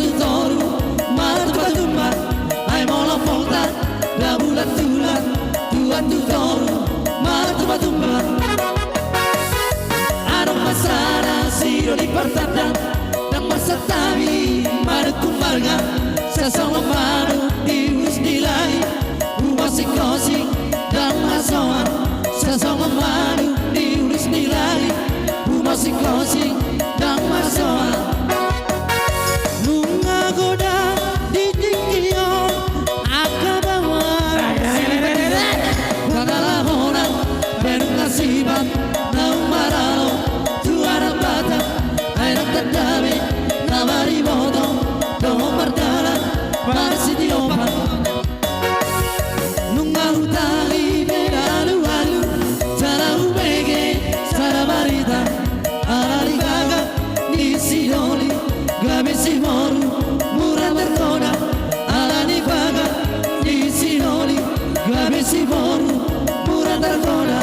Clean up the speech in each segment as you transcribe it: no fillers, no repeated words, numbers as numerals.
tu toru matu patumba ai mola volta da bulan tulan tuan tu toru matu patumba arong masara siro di partanda nang masatawi manu kumbarga sasong manu di us nilai umasi kosing dan masoan sasong manu di us nilai umasi kosing dan masoan bunga goda di tinggion akabawa kagala hona benung nasiban nau maralo tuara bata aina tadabe nabari bodo do martala pasi di opa nunga hutali beralu alu cara ubege cara barita arari gaga di sidoli gabe si moru murah terkoda alani gaga di sidoli gabe si moru murah terkoda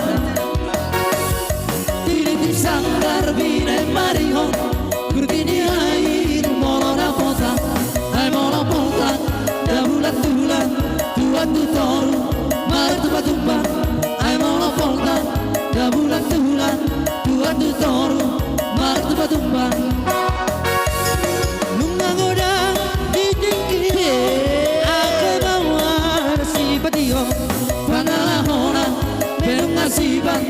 tiri sanggar bine marihon kurtini air molona pota ai mola pota da bulan tulan tuan tu toru martu patumba ai mola pota da bulan tulan tuan tu toru martu patumba nunga goda di tinggi ake bawa si patio panala hona benung nasiban